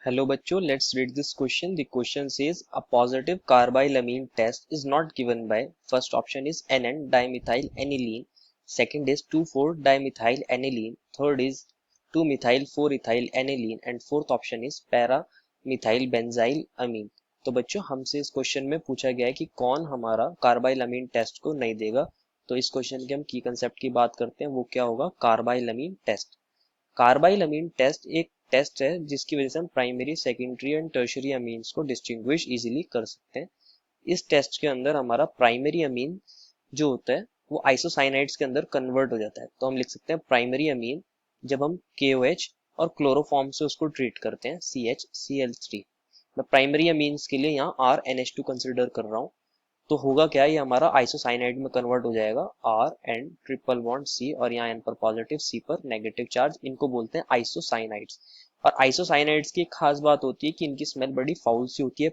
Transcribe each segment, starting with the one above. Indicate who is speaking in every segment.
Speaker 1: Hello bachcho, let's read this question. The question says a positive carbylamine test is not given by first option is NN dimethyl aniline, second is 2,4-dimethyl aniline, third is 2-methyl-4-ethyl aniline and fourth option is para methyl benzyl amine. तो बच्चों हमसे इस question में पूछा गया है कि कौन हमारा कार्बाइलमीन टेस्ट को नहीं देगा। तो इस क्वेश्चन के हम की कंसेप्ट की बात करते हैं, वो क्या होगा, कार्बाइलमीन टेस्ट। कार्बाइलमीन टेस्ट एक टेस्ट है जिसकी वजह से हम primary, secondary and tertiary amines को डिस्टिंग्विश इजीली कर सकते हैं। इस टेस्ट के अंदर हमारा प्राइमरी अमीन जो होता है वो आइसोसाइनाइड्स के अंदर कन्वर्ट हो जाता है। तो हम लिख सकते हैं प्राइमरी अमीन जब हम KOH और क्लोरोफॉर्म से उसको ट्रीट करते हैं CHCl3। मैं प्राइमरी अमीन्स के लिए यहाँ RNH2 कंसिडर कर रहा हूँ। तो होगा क्या, ये हमारा आइसोसाइनाइड में कन्वर्ट हो जाएगा RN ट्रिपल बॉन्ड C और यहाँ N पर पॉजिटिव C पर नेगेटिव चार्ज, इनको बोलते हैं आइसोसाइनाइड्स। और आइसोसाइनाइड्स की एक खास बात होती है कि इनकी स्मेल बड़ी फाउल सी होती है,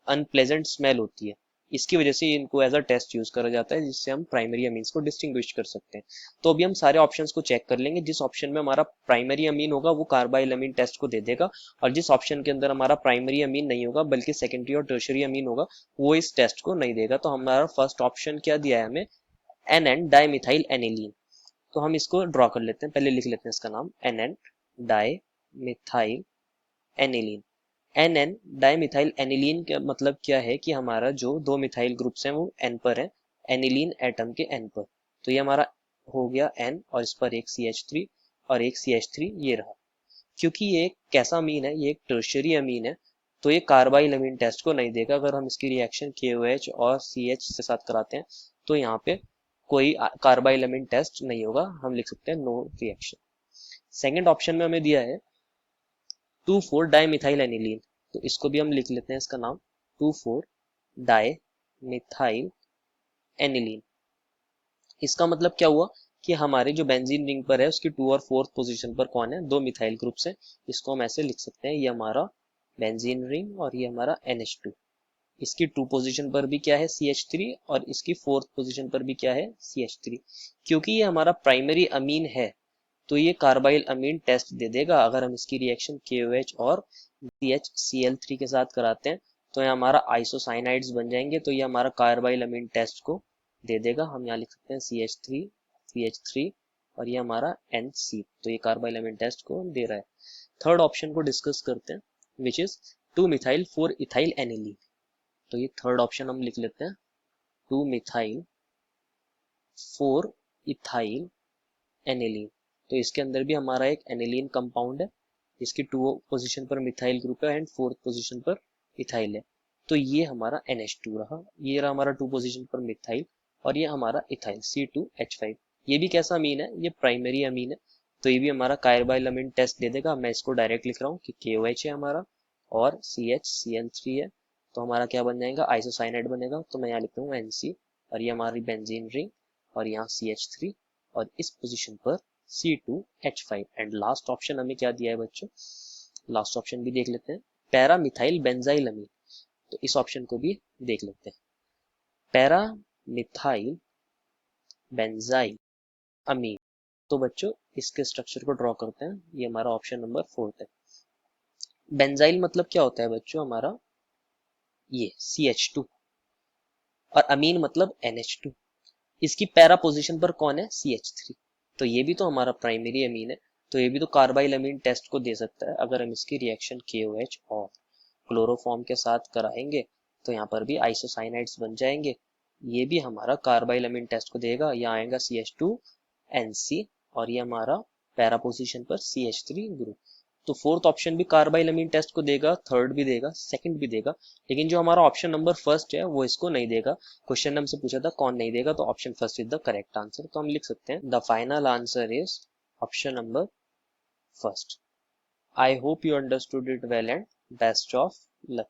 Speaker 1: अनप्लेजेंट स्मेल होती है। इसकी वजह से इनको एज अ टेस्ट यूज करा जाता है जिससे हम प्राइमरी अमीन्स को डिस्टिंग्विश कर सकते हैं। तो अभी हम सारे ऑप्शंस को चेक कर लेंगे। जिस ऑप्शन में हमारा प्राइमरी अमीन होगा वो कार्बाइलमीन टेस्ट को दे देगा, और जिस ऑप्शन के अंदर हमारा प्राइमरी अमीन नहीं होगा बल्कि सेकेंडरी और टर्शरी अमीन होगा वो इस टेस्ट को नहीं देगा। तो हमारा फर्स्ट ऑप्शन क्या दिया है हमें, NN डाइमिथाइल एनिलीन। तो हम इसको ड्रॉ कर लेते हैं, पहले लिख लेते हैं इसका नाम NN dimethyl aniline. NN dimethyl aniline का मतलब क्या है कि हमारा जो दो मिथाइल ग्रुप्स हैं वो N पर है, एनिलीन एटम के N पर। तो ये हमारा हो गया N और इस पर एक CH3 और एक CH3 ये रहा। क्योंकि ये एक कैसा अमीन है, ये एक टर्शरी अमीन है, तो ये कार्बाइल अमीन टेस्ट को नहीं देगा। अगर हम इसकी रिएक्शन KOH और CH के साथ कराते हैं तो यहाँ पे कोई कार्बाइल अमीन टेस्ट नहीं होगा, हम लिख सकते हैं नो रिएक्शन। सेकेंड ऑप्शन में हमें दिया है 2,4-डाइमिथाइल एनिलीन, तो इसको भी हम लिख लेते हैं इसका नाम 2,4-डाइमिथाइल एनिलीन। इसका मतलब क्या हुआ कि हमारे जो बेंजीन रिंग पर है उसकी 2 और 4th पोजीशन पर कौन है, दो मिथाइल ग्रुप्स हैं। इसको हम ऐसे लिख सकते हैं, ये हमारा बेंजीन रिंग और ये हमारा NH2। इसकी 2 पोजीशन पर भी क्या है CH3 और इसकी 4th पोजीशन पर भी क्या है CH3। क्योंकि ये हमारा प्राइमरी अमीन है तो ये कार्बाइल अमीन टेस्ट दे देगा। अगर हम इसकी रिएक्शन KOH और CHCl3 के साथ कराते हैं तो ये हमारा आइसोसाइनाइड्स बन जाएंगे, तो ये हमारा कार्बाइल अमीन टेस्ट को दे देगा। हम यहाँ लिख सकते हैं CH3 और ये हमारा NC, तो ये कार्बाइल अमीन टेस्ट को दे रहा है। थर्ड ऑप्शन को डिस्कस करते हैं विच इज 2-methyl-4-ethyl एनिलीन। तो ये थर्ड ऑप्शन हम लिख लेते हैं 2-methyl-4-ethyl एनिलीन। तो इसके अंदर भी हमारा एक एनिलीन कंपाउंड है, इसकी 2 पोजीशन पर मिथाइल ग्रुप है एंड 4th पोजीशन पर इथाइल है। तो ये हमारा NH2 रहा, ये रहा हमारा 2 पोजीशन पर मिथाइल और ये हमारा इथाइल C2H5। ये भी कैसा अमीन है, ये प्राइमरी अमीन है, तो ये भी हमारा कार्बाइल अमीन टेस्ट दे देगा। मैं इसको डायरेक्ट लिख रहा हूँ कि KOH है हमारा और CHCl3 है, तो हमारा क्या बन जाएगा, आइसोसाइनाइड बनेगा। तो मैं यहाँ लिख रहा हूँ NC और ये हमारी बेंजीन रिंग और यहाँ CH3 और इस पोजीशन पर C2H5। एंड लास्ट ऑप्शन हमें क्या दिया है बच्चों, लास्ट ऑप्शन भी देख लेते हैं, पैरा मिथाइल बेंजाइल अमीन। तो इस ऑप्शन को भी देख लेते हैं, पैरा मिथाइल बेंजाइल अमीन। तो बच्चों इसके स्ट्रक्चर को ड्रॉ करते हैं, ये हमारा ऑप्शन नंबर 4 है। बेंजाइल मतलब क्या होता है बच्चों, हमारा ये CH2 और अमीन मतलब NH2। इसकी पैरा पोजीशन पर कौन है, CH3। तो ये भी तो हमारा प्राइमरी अमीन है, तो ये भी तो कार्बाइल अमीन टेस्ट को दे सकता है। अगर हम इसकी रिएक्शन KOH और क्लोरोफॉर्म के साथ कराएंगे तो यहाँ पर भी आइसोसाइनाइड्स बन जाएंगे, ये भी हमारा कार्बाइल अमीन टेस्ट को देगा। यहाँ आएगा CH2NC और ये हमारा पैरा पोजीशन पर CH3 ग्रुप। तो फोर्थ ऑप्शन भी कार्बाइल अमीन टेस्ट को देगा, थर्ड भी देगा, सेकंड भी देगा, लेकिन जो हमारा ऑप्शन नंबर फर्स्ट है वो इसको नहीं देगा। क्वेश्चन हमसे पूछा था कौन नहीं देगा, तो option first is the correct answer. तो हम लिख सकते हैं the final answer is option number first. I hope you understood it well and best of luck.